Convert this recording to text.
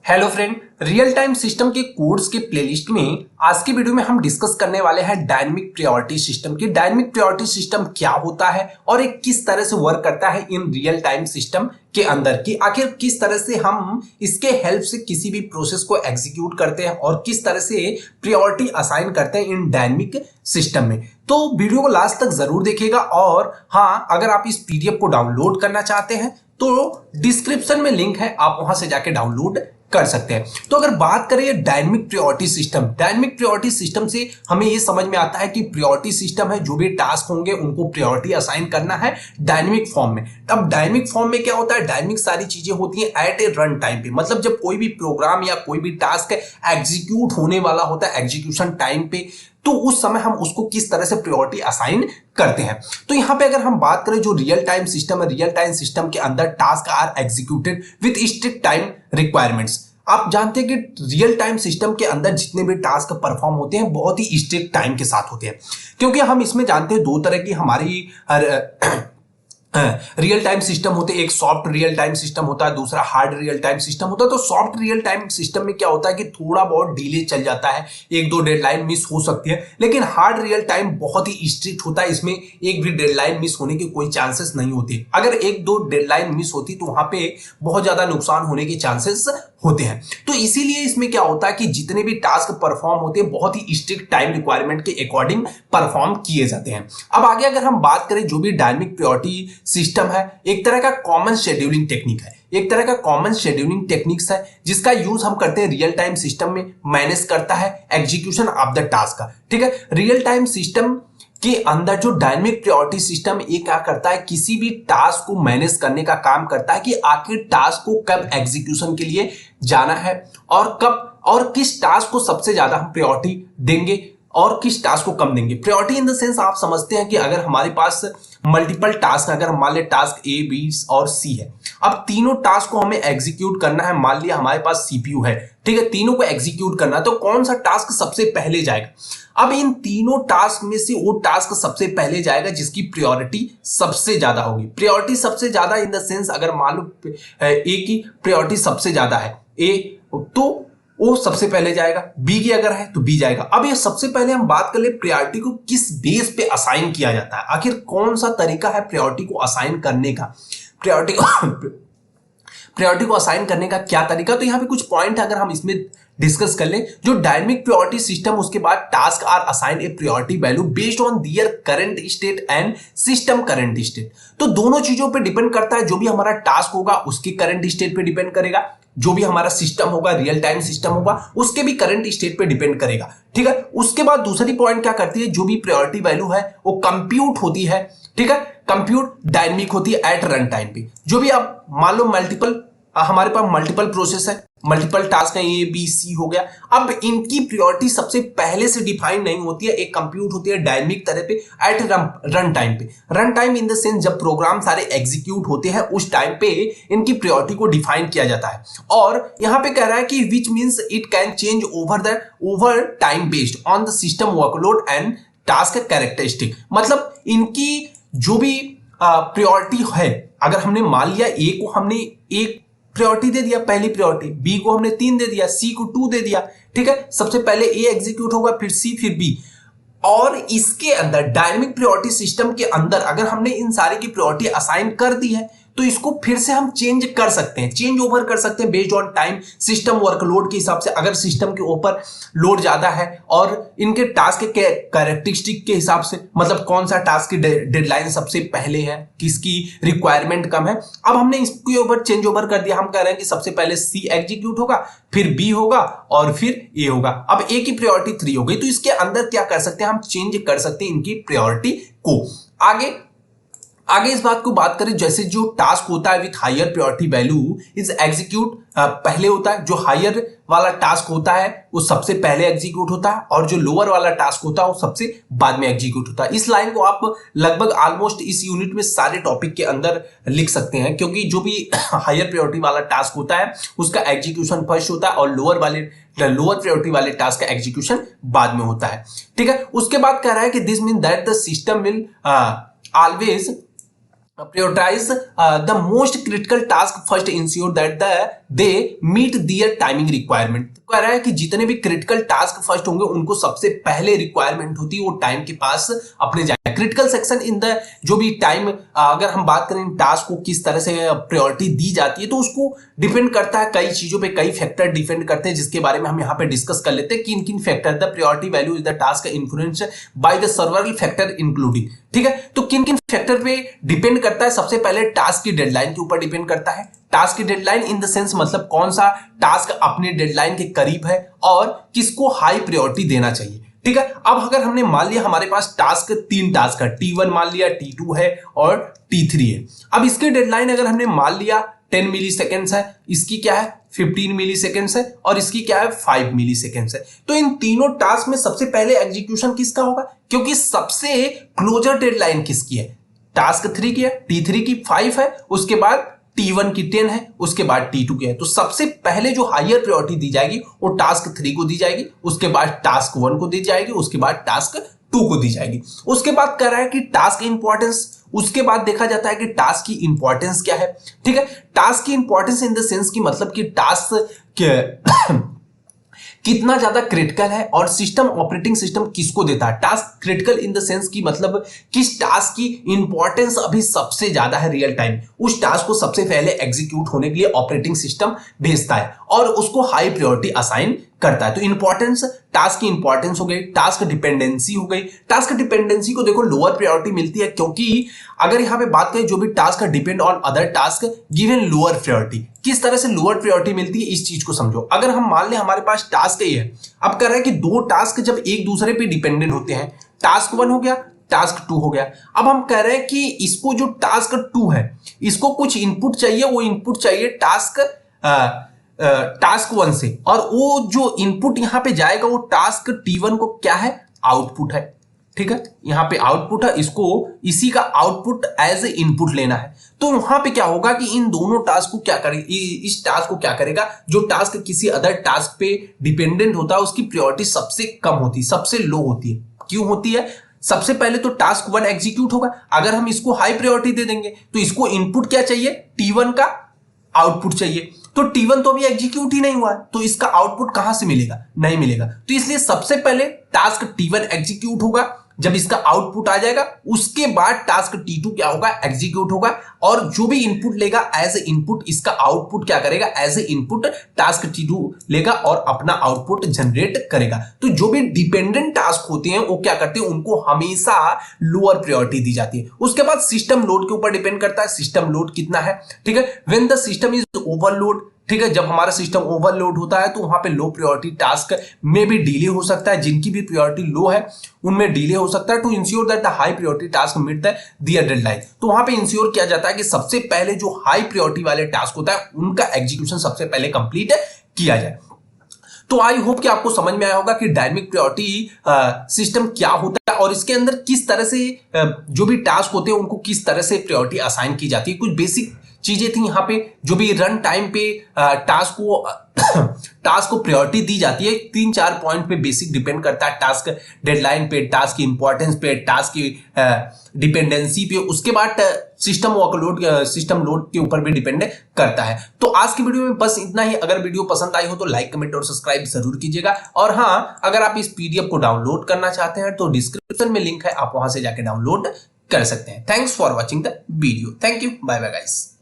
Hello friend, real time system के codes के playlist में आज की वीडियो में हम डिस्कस करने वाले हैं डायनेमिक प्रायोरिटी सिस्टम की। डायनेमिक प्रायोरिटी सिस्टम क्या होता है और ये किस तरह से वर्क करता है इन रियल टाइम सिस्टम के अंदर, की आखिर किस तरह से हम इसके हेल्प से किसी भी प्रोसेस को एग्जीक्यूट करते हैं और किस तरह से प्रायोरिटी असाइन करते हैं इन डायनेमिक सिस्टम में। तो वीडियो को लास्ट तक जरूर देखिएगा। और हाँ, अगर आप इस पीडीएफ को डाउनलोड करना चाहते हैं तो डिस्क्रिप्शन में लिंक है, आप वहां से जाके डाउनलोड कर सकते हैं। तो अगर बात करें dynamic priority system, dynamic priority system से हमें यह समझ में आता है कि प्रायोरिटी सिस्टम है, जो भी टास्क होंगे उनको प्रायोरिटी असाइन करना है डायनेमिक फॉर्म में। अब डायनेमिक फॉर्म में क्या होता है, डायनेमिक सारी चीजें होती हैं एट ए रन टाइम पे, मतलब जब कोई भी प्रोग्राम या कोई भी टास्क एग्जीक्यूट होने वाला होता है एग्जीक्यूशन टाइम पे, तो उस समय हम उसको किस तरह से प्रायोरिटी असाइन करते हैं। तो यहां पे अगर हम बात करें जो रियल टाइम सिस्टम है, रियल टाइम सिस्टम के अंदर task are executed with strict time requirements. आप जानते हैं कि रियल टाइम सिस्टम के अंदर जितने भी टास्क परफॉर्म होते हैं बहुत ही स्ट्रिक्ट टाइम के साथ होते हैं, क्योंकि हम इसमें जानते हैं दो तरह की हमारी रियल टाइम सिस्टम होते हैं। एक सॉफ्ट रियल टाइम सिस्टम होता है, दूसरा हार्ड रियल टाइम सिस्टम होता है। तो सॉफ्ट रियल टाइम सिस्टम में क्या होता है कि थोड़ा बहुत डिले चल जाता है, एक दो डेडलाइन मिस हो सकती है, लेकिन हार्ड रियल टाइम बहुत ही स्ट्रिक्ट होता है, इसमें एक भी डेडलाइन मिस होने की कोई चांसेस नहीं होती। अगर एक दो डेडलाइन मिस होती तो वहां पे बहुत ज्यादा नुकसान होने के चांसेस होते हैं। तो इसीलिए इसमें क्या होता है कि जितने भी टास्क परफॉर्म होते हैं बहुत ही स्ट्रिक्ट टाइम रिक्वायरमेंट के अकॉर्डिंग परफॉर्म किए जाते हैं। अब आगे अगर हम बात करें जो भी डायनेमिक प्रायोरिटी सिस्टम है, एक तरह का कॉमन शेड्यूलिंग टेक्निक है, एक तरह का कॉमन शेड्यूलिंग टेक्निक्स है जिसका यूज हम करते हैं रियल टाइम सिस्टम में, मैनेज करता है एग्जीक्यूशन ऑफ द टास्क का। ठीक है, रियल टाइम सिस्टम के अंदर जो डायनेमिक प्रायोरिटी सिस्टम ये क्या करता है, किसी भी टास्क को मैनेज करने का काम करता है कि आखिर टास्क को कब एग्जीक्यूशन के लिए जाना है और कब और किस टास्क को सबसे ज्यादा हम प्रायोरिटी देंगे और किस टास्क को कम देंगे। प्रायोरिटी इन द सेंस आप समझते हैं कि अगर हमारे पास मल्टीपल टास्क, अगर मान लिया टास्क ए बी और सी है, अब तीनों टास्क को हमें एग्जीक्यूट करना है। मान लिया हमारे पास सीपीयू है, ठीक है, तीनों को एग्जीक्यूट करना है, तो कौन सा टास्क सबसे पहले जाएगा। अब इन तीनों टास्क में से वो टास्क सबसे पहले जाएगा जिसकी प्रायोरिटी सबसे ज्यादा होगी। प्रायोरिटी सबसे ज्यादा इन द सेंस अगर मान लो ए की प्रायोरिटी सबसे ज्यादा है ए, तो वो सबसे पहले जाएगा, बी की अगर है तो बी जाएगा। अब ये सबसे पहले हम बात कर ले प्रायोरिटी को किस बेस पे असाइन किया जाता है, आखिर कौन सा तरीका है प्रायोरिटी को असाइन करने का, प्रायोरिटी को असाइन करने का क्या तरीका। तो यहां पे कुछ पॉइंट अगर हम इसमें डिस्कस कर ले, जो डायनेमिक प्रायोरिटी सिस्टम, उसके बाद task are assign a priority value based on their current state and system current state. तो दोनों चीजों पे डिपेंड करता है, जो भी हमारा टास्क होगा उसके करंट स्टेट पे डिपेंड करेगा, जो भी हमारा सिस्टम होगा रियल टाइम सिस्टम होगा उसके भी करंट स्टेट पे डिपेंड करेगा। ठीक है, उसके बाद दूसरी पॉइंट क्या करती है, जो भी प्रायोरिटी वैल्यू है वो कंप्यूट होती है। ठीक है, कंप्यूट डायनेमिक होती है एट रन टाइम पे। जो भी आप मान लो मल्टीपल, हमारे पास मल्टीपल प्रोसेस है, मल्टीपल टास्क है, ए बी सी हो गया, अब इनकी प्रायोरिटी सबसे पहले से डिफाइन नहीं होती है, एक कंप्यूट होती है डायनेमिक तरह पे एट रन टाइम पे। Run time in the sense जब प्रोग्राम सारे एग्जीक्यूट होते हैं उस टाइम पे इनकी प्रायोरिटी को डिफाइन किया जाता है। और यहां पे कह रहा है कि which means it can change over time based on the system workload and task characteristic. मतलब इनकी जो भी प्रायोरिटी है, अगर हमने मान लिया ए को हमने एक प्रायोरिटी दे दिया, पहली प्रायोरिटी, बी को हमने 3 दे दिया, सी को 2 दे दिया। ठीक है, सबसे पहले ए एग्जीक्यूट होगा, फिर सी, फिर बी। और इसके अंदर डायनेमिक प्रायोरिटी सिस्टम के अंदर अगर हमने इन सारी की प्रायोरिटी असाइन कर दी है तो इसको फिर से हम चेंज कर सकते हैं, चेंज ओवर कर सकते हैं based on time system workload के हिसाब से। अगर सिस्टम के ऊपर लोड ज्यादा है और इनके टास्क के कैरेक्टरिस्टिक के हिसाब से, मतलब कौन सा टास्क की डेडलाइन सबसे पहले है, किसकी रिक्वायरमेंट कम है, अब हमने इसके ऊपर चेंज ओवर कर दिया। हम कह रहे हैं कि सबसे पहले सी एग्जीक्यूट होगा, फिर बी होगा और फिर ए होगा। अब ए की प्रायोरिटी 3 हो गई, तो इसके अंदर क्या कर सकते हैं, हम चेंज कर सकते हैं इनकी प्रायोरिटी को। आगे इस बात को बात करें, जैसे जो टास्क होता है with higher priority value is execute पहले होता है, जो हायर वाला टास्क होता है वो सबसे पहले एग्जीक्यूट होता है और जो लोअर वाला टास्क होता है वो सबसे बाद में एग्जीक्यूट होता है। इस लाइन को आप लगभग ऑलमोस्ट इस यूनिट में सारे टॉपिक के अंदर लिख सकते हैं, क्योंकि जो भी हायर प्रायोरिटी वाला टास्क होता है उसका एग्जीक्यूशन फर्स्ट होता है और लोअर प्रायोरिटी वाले टास्क का एग्जीक्यूशन बाद में होता है। ठीक है, उसके बाद कह रहा है कि this mean that the system will always prioritize the most critical task first, ensure that they meet their timing requirement. कह रहा है कि जितने भी क्रिटिकल टास्क फर्स्ट होंगे उनको सबसे पहले रिक्वायरमेंट होती है वो टाइम के पास अपने जाए। क्रिटिकल सेक्शन इन द जो भी टाइम, अगर हम बात करें टास्क को किस तरह से प्रायोरिटी दी जाती है तो उसको डिपेंड करता है कई चीजों पे, कई फैक्टर डिपेंड करते हैं जिसके बारे में हम यहाँ पे डिस्कस कर लेते हैं। किन किन factor the priority value is the task influence by the several factor including. ठीक है, तो किन किन फैक्टर पे डिपेंड करता है? सबसे पहले टास्क की डेडलाइन के ऊपर डिपेंड करता है। टास्क की डेडलाइन इन द सेंस मतलब कौन सा टास्क अपने डेडलाइन के करीब है और किसको हाई प्रायोरिटी देना चाहिए। ठीक है, अब अगर हमने मान लिया हमारे पास टास्क 3 टास्क है, T1 मान लिया, T2 है और T3 है। अब इसकी डेडलाइन अगर हमने मान लिया 10 मिली सेकेंड्स है, इसकी क्या है 15 मिली सेकेंड्स है और इसकी क्या है 5 मिली सेकेंड्स है। तो इन तीनों टास्क में सबसे पहले एग्जीक्यूशन किसका होगा? क्योंकि सबसे क्लोजर डेडलाइन किसकी है? टास्क 3 की है, T3 की 5 है, उसके बाद T1 की 10 है, उसके बाद T2 की है। तो सबसे पहले जो हायर प्रायोरिटी दी जाएगी वो टास्क 3 को दी जाएगी, उसके बाद टास्क 1 को दी जाएगी, उसके बाद टास्क 2 को दी जाएगी। उसके बाद कह रहा है कि टास्क इंपॉर्टेंस, उसके बाद देखा जाता है कि टास्क की इंपॉर्टेंस क्या है। ठीक है, टास्क की इंपॉर्टेंस इन द सेंस की मतलब कि टास्क कितना ज्यादा क्रिटिकल है और सिस्टम, ऑपरेटिंग सिस्टम किसको देता है। Task critical in the sense की मतलब किस टास्क की इंपॉर्टेंस अभी सबसे ज्यादा है रियल टाइम, उस टास्क को सबसे पहले एग्जीक्यूट होने के लिए ऑपरेटिंग सिस्टम भेजता है और उसको हाई प्रायोरिटी असाइन करता है। तो इंपॉर्टेंस, टास्क की इंपॉर्टेंस हो गई, टास्क डिपेंडेंसी हो गई। टास्क डिपेंडेंसी को देखो लोअर प्रायोरिटी मिलती है क्योंकि अगर यहां पे बात करें जो भी task depend on other task given lower priority. किस तरह से लोअर प्रायोरिटी मिलती है इस चीज को समझो। अगर हम मान लें हमारे पास टास्क ये है, अब कर रहे हैं कि 2 टास्क जब एक दूसरे पे डिपेंडेंट होते हैं, टास्क 1 हो गया, टास्क 2 हो गया। अब हम कह रहे हैं कि इसको जो टास्क 2 है इसको कुछ इनपुट चाहिए, वो इनपुट चाहिए टास्क 1 से, और वो जो इनपुट यहां पे जाएगा वो टास्क T1 को क्या है, आउटपुट है। ठीक है, यहां पे आउटपुट है, इसको इसी का आउटपुट एज ए इनपुट लेना है। तो वहां पे क्या होगा कि इन दोनों टास्क को क्या करेगा, इस टास्क को क्या करेगा, जो टास्क किसी अदर टास्क पे डिपेंडेंट होता है उसकी प्रायोरिटी सबसे कम होती है, सबसे लो होती है। क्यों होती है? सबसे पहले तो टास्क 1 एग्जीक्यूट होगा, अगर हम इसको हाई प्रायोरिटी दे देंगे तो इसको इनपुट क्या चाहिए, T1 का आउटपुट चाहिए। तो T1 तो अभी एग्जीक्यूट ही नहीं हुआ है, तो इसका आउटपुट कहां से मिलेगा, नहीं मिलेगा। तो इसलिए सबसे पहले टास्क T1 एग्जीक्यूट होगा, जब इसका आउटपुट आ जाएगा उसके बाद टास्क T2 क्या होगा, एग्जीक्यूट होगा, और जो भी इनपुट लेगा एज ए इनपुट इसका आउटपुट क्या करेगा, as a input task T2 लेगा और अपना आउटपुट जनरेट करेगा। तो जो भी डिपेंडेंट टास्क होते हैं वो क्या करते हैं, उनको हमेशा लोअर प्रायोरिटी दी जाती है। उसके बाद सिस्टम लोड के ऊपर डिपेंड करता है, सिस्टम लोड कितना है। ठीक है, when the system is overload, ठीक है, जब हमारा सिस्टम ओवरलोड होता है तो वहां पे लो प्रायोरिटी टास्क में भी डिले हो सकता है, जिनकी भी प्रायोरिटी लो है उनमें डिले हो सकता है। To ensure that the high priority task meet the their deadline, तो वहां पे इंश्योर किया जाता है कि सबसे पहले जो हाई प्रायोरिटी वाले टास्क होता है उनका एग्जीक्यूशन सबसे पहले कंप्लीट किया जाए। तो आई होप कि आपको समझ में आया होगा कि डायनेमिक प्रायोरिटी सिस्टम क्या होता है और इसके अंदर किस तरह से जो भी टास्क होते हैं उनको किस तरह से प्रायोरिटी असाइन की जाती है। कुछ बेसिक चीजें थी यहाँ पे, जो भी रन टाइम पे टास्क को प्रायोरिटी दी जाती है। 3-4 पॉइंट पे बेसिक डिपेंड करता है, टास्क डेडलाइन पे, टास्क की इंपॉर्टेंस पे, टास्क की डिपेंडेंसी पे, उसके बाद सिस्टम वर्कलोड, सिस्टम लोड के ऊपर भी डिपेंड करता है। तो आज की वीडियो में बस इतना ही। अगर वीडियो पसंद आई हो तो लाइक, कमेंट और सब्सक्राइब जरूर कीजिएगा। और हाँ, अगर आप इस PDF को डाउनलोड करना चाहते हैं तो डिस्क्रिप्शन में लिंक है, आप वहां से जाके डाउनलोड कर सकते हैं। Thanks for watching the video. Thank you, bye bye guys.